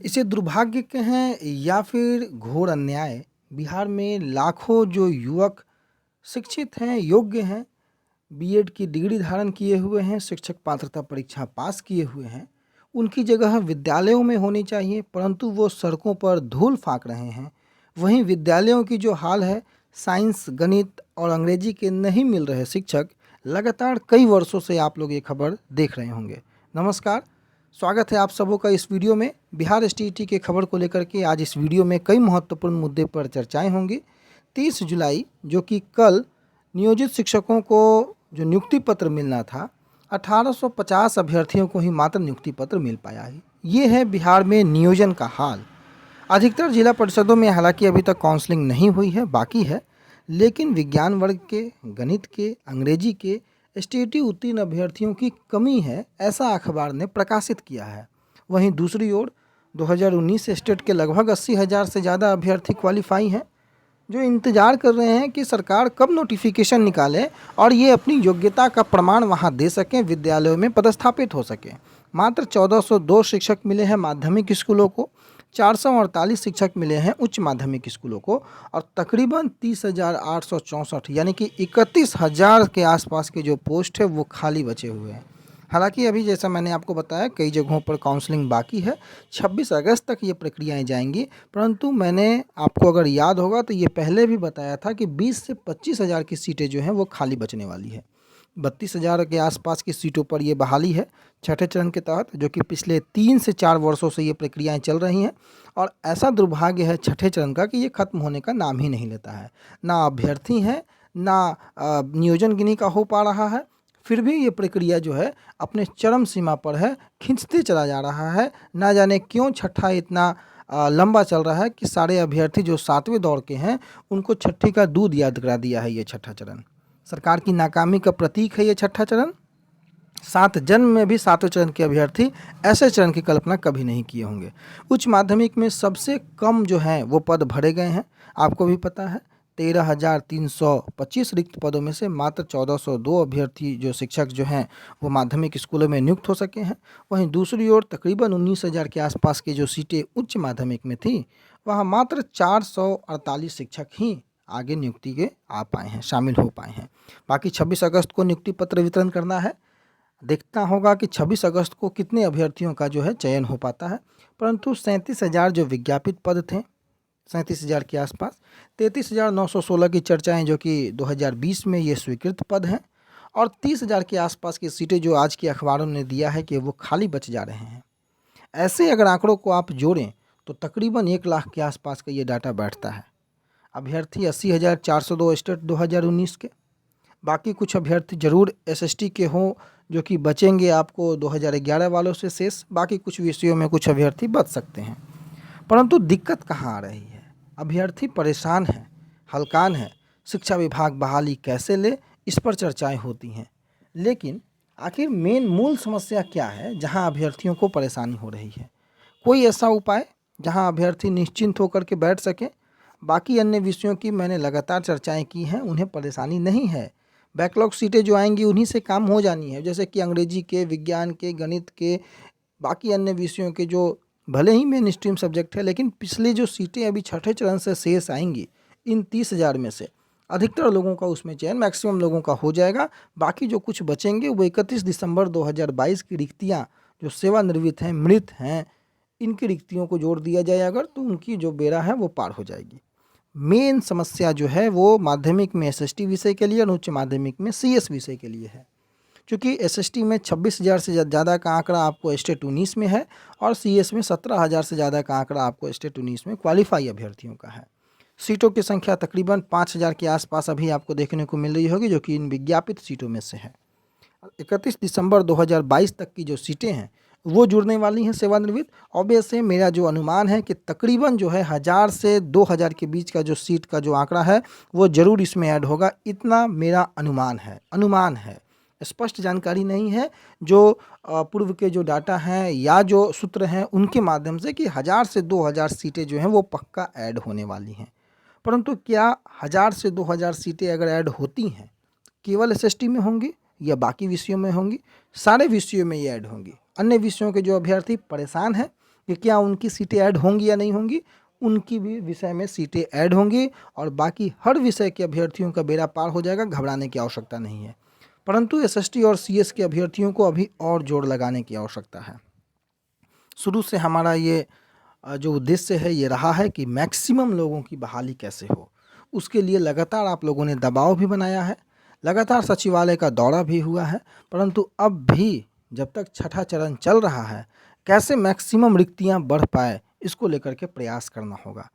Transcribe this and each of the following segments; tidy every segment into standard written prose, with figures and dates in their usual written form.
इसे दुर्भाग्य कहें या फिर घोर अन्याय, बिहार में लाखों जो युवक शिक्षित हैं, योग्य हैं, बीएड की डिग्री धारण किए हुए हैं, शिक्षक पात्रता परीक्षा पास किए हुए हैं, उनकी जगह विद्यालयों में होनी चाहिए, परंतु वो सड़कों पर धूल फाँक रहे हैं। वहीं विद्यालयों की जो हाल है, साइंस, गणित और अंग्रेजी के नहीं मिल रहे शिक्षक, लगातार कई वर्षों से आप लोग ये खबर देख रहे होंगे। नमस्कार, स्वागत है आप सबों का इस वीडियो में। बिहार एसटीईटी के खबर को लेकर के आज इस वीडियो में कई महत्वपूर्ण मुद्दे पर चर्चाएं होंगी। 30 जुलाई जो कि कल नियोजित शिक्षकों को जो नियुक्ति पत्र मिलना था, 1850 अभ्यर्थियों को ही मात्र नियुक्ति पत्र मिल पाया है। ये है बिहार में नियोजन का हाल। अधिकतर जिला परिषदों में हालांकि अभी तक काउंसलिंग नहीं हुई है, बाकी है, लेकिन विज्ञान वर्ग के, गणित के, अंग्रेजी के एसटीईटी उत्तीर्ण अभ्यर्थियों की कमी है, ऐसा अखबार ने प्रकाशित किया है। वहीं दूसरी ओर 2019 स्टेट के लगभग 80,000 से ज़्यादा अभ्यर्थी क्वालिफाई हैं, जो इंतज़ार कर रहे हैं कि सरकार कब नोटिफिकेशन निकाले और ये अपनी योग्यता का प्रमाण वहां दे सकें, विद्यालयों में पदस्थापित हो सकें। मात्र 1402 शिक्षक मिले हैं माध्यमिक स्कूलों को, 448 शिक्षक मिले हैं उच्च माध्यमिक स्कूलों को और तकरीबन 30,864 यानी कि 31,000 के आसपास के जो पोस्ट है वो खाली बचे हुए हैं। हालांकि अभी जैसा मैंने आपको बताया कई जगहों पर काउंसलिंग बाकी है, 26 अगस्त तक ये प्रक्रियाएं जाएंगी, परंतु मैंने आपको अगर याद होगा तो ये पहले भी बताया था कि 20 से 25,000 की सीटें जो हैं वो खाली बचने वाली है। 32,000 के आसपास की सीटों पर ये बहाली है छठे चरण के तहत, जो कि पिछले 3 से 4 वर्षों से ये प्रक्रियाएं चल रही हैं। और ऐसा दुर्भाग्य है छठे चरण का कि ये खत्म होने का नाम ही नहीं लेता है। ना अभ्यर्थी हैं, ना नियोजन गिनी का हो पा रहा है, फिर भी ये प्रक्रिया जो है अपने चरम सीमा पर है, खींचते चला जा रहा है। ना जाने क्यों छठा इतना लंबा चल रहा है कि सारे अभ्यर्थी जो 7वें दौर के हैं उनको छठी का दूध याद करा दिया है ये छठा चरण। सरकार की नाकामी का प्रतीक है ये छठा चरण। 7 जन्म में भी 7वें चरण के अभ्यर्थी ऐसे चरण की कल्पना कभी नहीं किए होंगे। उच्च माध्यमिक में सबसे कम जो हैं वो पद भरे गए हैं, आपको भी पता है। 13,325 रिक्त पदों में से मात्र 1,402 अभ्यर्थी जो शिक्षक जो हैं वो माध्यमिक स्कूलों में नियुक्त हो सके हैं। वहीं दूसरी ओर तकरीबन 19,000 के आसपास की जो सीटें उच्च माध्यमिक में थी, वहाँ मात्र 448 शिक्षक ही आगे नियुक्ति के आ पाए हैं, शामिल हो पाए हैं। बाकी 26 अगस्त को नियुक्ति पत्र वितरण करना है। देखना होगा कि 26 अगस्त को कितने अभ्यर्थियों का जो है चयन हो पाता है। परंतु 37,000 जो विज्ञापित पद थे, 37,000 के आसपास, 33,916 की चर्चाएं जो कि 2020 में ये स्वीकृत पद हैं और 30,000 के आसपास की सीटें जो आज के अखबारों ने दिया है कि वो खाली बच जा रहे हैं। ऐसे अगर आंकड़ों को आप जोड़ें तो तकरीबन 1 लाख के आसपास का ये डाटा बैठता है। अभ्यर्थी 80,402 स्टेट 2019 के, बाकी कुछ अभ्यर्थी जरूर एसएसटी के हों जो कि बचेंगे आपको 2011 वालों से शेष, बाकी कुछ विषयों में कुछ अभ्यर्थी बच सकते हैं। परंतु दिक्कत कहाँ आ रही है? अभ्यर्थी परेशान हैं, हलकान हैं, शिक्षा विभाग बहाली कैसे ले, इस पर चर्चाएं होती हैं। लेकिन आखिर मूल समस्या क्या है जहां अभ्यर्थियों को परेशानी हो रही है? कोई ऐसा उपाय जहां अभ्यर्थी निश्चिंत होकर के बैठ सकें? बाकी अन्य विषयों की मैंने लगातार चर्चाएं की हैं, उन्हें परेशानी नहीं है। बैकलॉग सीटें जो आएंगी उन्हीं से काम हो जानी है, जैसे कि अंग्रेजी के, विज्ञान के, गणित के, बाकी अन्य विषयों के जो भले ही मेन स्ट्रीम सब्जेक्ट है, लेकिन पिछले जो सीटें अभी छठे चरण से शेष आएंगी, इन 30,000 में से अधिकतर लोगों का उसमें चयन, मैक्सिमम लोगों का हो जाएगा। बाकी जो कुछ बचेंगे वो 31 दिसंबर 2022 की रिक्तियाँ जो सेवानिवृत्त हैं, मृत हैं, इनकी रिक्तियों को जोड़ दिया जाए अगर, तो उनकी जो बेरा है वो पार हो जाएगी। मेन समस्या जो है वो माध्यमिक में एसएसटी विषय के लिए और उच्च माध्यमिक में सीएस विषय के लिए है। क्योंकि एसएसटी में 26,000 से ज़्यादा का आंकड़ा आपको स्टेट 19 में है और सीएस में 17,000 से ज़्यादा का आंकड़ा आपको स्टेट 19 में क्वालिफाई अभ्यर्थियों का है। सीटों की संख्या तकरीबन 5,000 के आसपास अभी आपको देखने को मिल रही होगी, जो कि इन विज्ञापित सीटों में से है। 31 दिसंबर 2022 तक की जो सीटें हैं वो जुड़ने वाली हैं सेवानिवृत्त। ऑब्वियस है, मेरा जो अनुमान है कि तकरीबन जो है 1,000 से 2,000 के बीच का जो सीट का जो आंकड़ा है वो ज़रूर इसमें ऐड होगा, इतना मेरा अनुमान है। स्पष्ट जानकारी नहीं है, जो पूर्व के जो डाटा हैं या जो सूत्र हैं उनके माध्यम से, कि 1,000 से 2,000 सीटें जो हैं वो पक्का ऐड होने वाली हैं। परंतु क्या 1,000 से 2,000 सीटें अगर ऐड होती हैं, केवल एसएसटी में होंगी या बाकी विषयों में होंगी? सारे विषयों में ये ऐड होंगी। अन्य विषयों के जो अभ्यर्थी परेशान हैं कि क्या उनकी सीटें ऐड होंगी या नहीं होंगी, उनकी भी विषय में सीटें ऐड होंगी और बाकी हर विषय के अभ्यर्थियों का बेड़ा पार हो जाएगा, घबराने की आवश्यकता नहीं है। परंतु एसएसटी और सीएस के अभ्यर्थियों को अभी और जोर लगाने की आवश्यकता है। शुरू से हमारा ये जो उद्देश्य है ये रहा है कि मैक्सिमम लोगों की बहाली कैसे हो, उसके लिए लगातार आप लोगों ने दबाव भी बनाया है, लगातार सचिवालय का दौरा भी हुआ है, परंतु अब भी जब तक छठा चरण चल रहा है, कैसे मैक्सिमम रिक्तियां बढ़ पाए इसको लेकर के प्रयास करना होगा।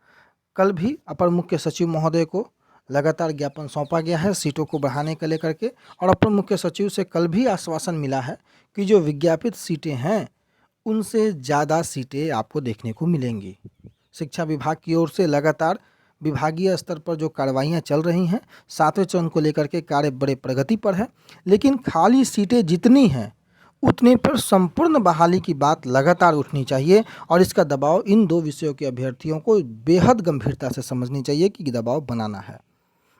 कल भी अपर मुख्य सचिव महोदय को लगातार ज्ञापन सौंपा गया है सीटों को बढ़ाने को लेकर के, और अपर मुख्य सचिव से कल भी आश्वासन मिला है कि जो विज्ञापित सीटें हैं उनसे ज़्यादा सीटें आपको देखने को मिलेंगी। शिक्षा विभाग की ओर से लगातार विभागीय स्तर पर जो कार्रवाइयाँ चल रही हैं, सातवें चरण को लेकर के कार्य बड़े प्रगति पर है, लेकिन खाली सीटें जितनी हैं उतने पर संपूर्ण बहाली की बात लगातार उठनी चाहिए और इसका दबाव इन दो विषयों के अभ्यर्थियों को बेहद गंभीरता से समझनी चाहिए कि दबाव बनाना है।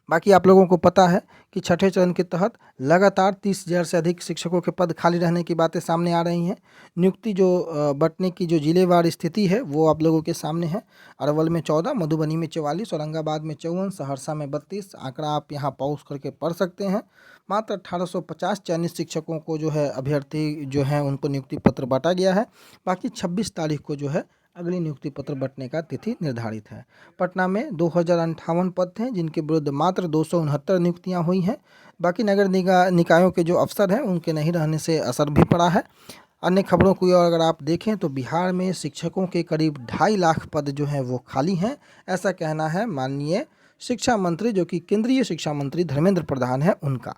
बाकी आप लोगों को पता है कि छठे चरण के तहत लगातार 30,000 से अधिक शिक्षकों के पद खाली रहने की बातें सामने आ रही हैं। नियुक्ति जो बंटने की जो जिलेवार स्थिति है वो आप लोगों के सामने है। अरवल में 14, मधुबनी में 44, औरंगाबाद में 54, सहरसा में 32, आंकड़ा आप यहाँ पॉज करके पढ़ सकते हैं। मात्र 1850 चयनित शिक्षकों को जो है अभ्यर्थी जो हैं उनको नियुक्ति पत्र बांटा गया है। बाकी 26 तारीख को जो है अगली नियुक्ति पत्र बंटने का तिथि निर्धारित है। पटना में 2058 पद थे जिनके विरुद्ध मात्र 269 नियुक्तियां हुई हैं। बाकी नगर निकायों के जो अफसर हैं उनके नहीं रहने से असर भी पड़ा है। अन्य खबरों को और अगर आप देखें तो बिहार में शिक्षकों के करीब 2.5 लाख पद जो हैं वो खाली हैं, ऐसा कहना है माननीय शिक्षा मंत्री जो कि केंद्रीय शिक्षा मंत्री धर्मेंद्र प्रधान है उनका।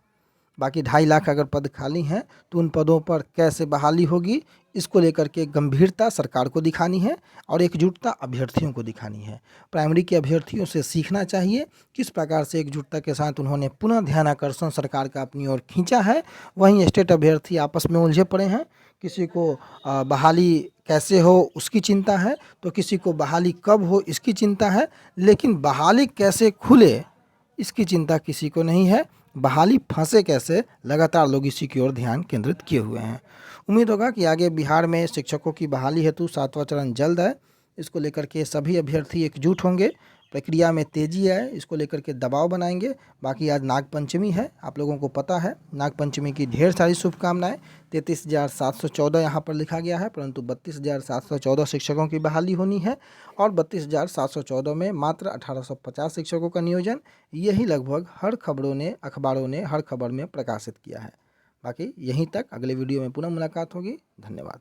बाकी 2.5 लाख अगर पद खाली हैं तो उन पदों पर कैसे बहाली होगी इसको लेकर के गंभीरता सरकार को दिखानी है और एकजुटता अभ्यर्थियों को दिखानी है। प्राइमरी के अभ्यर्थियों से सीखना चाहिए किस प्रकार से एकजुटता के साथ उन्होंने पुनः ध्यानाकर्षण सरकार का अपनी ओर खींचा है। वहीं स्टेट अभ्यर्थी आपस में उलझे पड़े हैं, किसी को बहाली कैसे हो उसकी चिंता है तो किसी को बहाली कब हो इसकी चिंता है, लेकिन बहाली कैसे खुले इसकी चिंता किसी को नहीं है। बहाली फंसे कैसे, लगातार लोग इसी की ओर ध्यान केंद्रित किए हुए हैं। उम्मीद होगा कि आगे बिहार में शिक्षकों की बहाली हेतु 7वां चरण जल्द है। इसको लेकर के सभी अभ्यर्थी एकजुट होंगे, प्रक्रिया में तेजी आए इसको लेकर के दबाव बनाएंगे। बाकी आज नागपंचमी है, आप लोगों को पता है, नागपंचमी की ढेर सारी शुभकामनाएं। 33,714 यहाँ पर लिखा गया है, परंतु 32,714 शिक्षकों की बहाली होनी है और 32,714 में मात्र 1850 शिक्षकों का नियोजन। यही लगभग हर खबरों ने, अखबारों ने हर खबर में प्रकाशित किया है। बाकी यहीं तक, अगले वीडियो में पुनः मुलाकात होगी। धन्यवाद।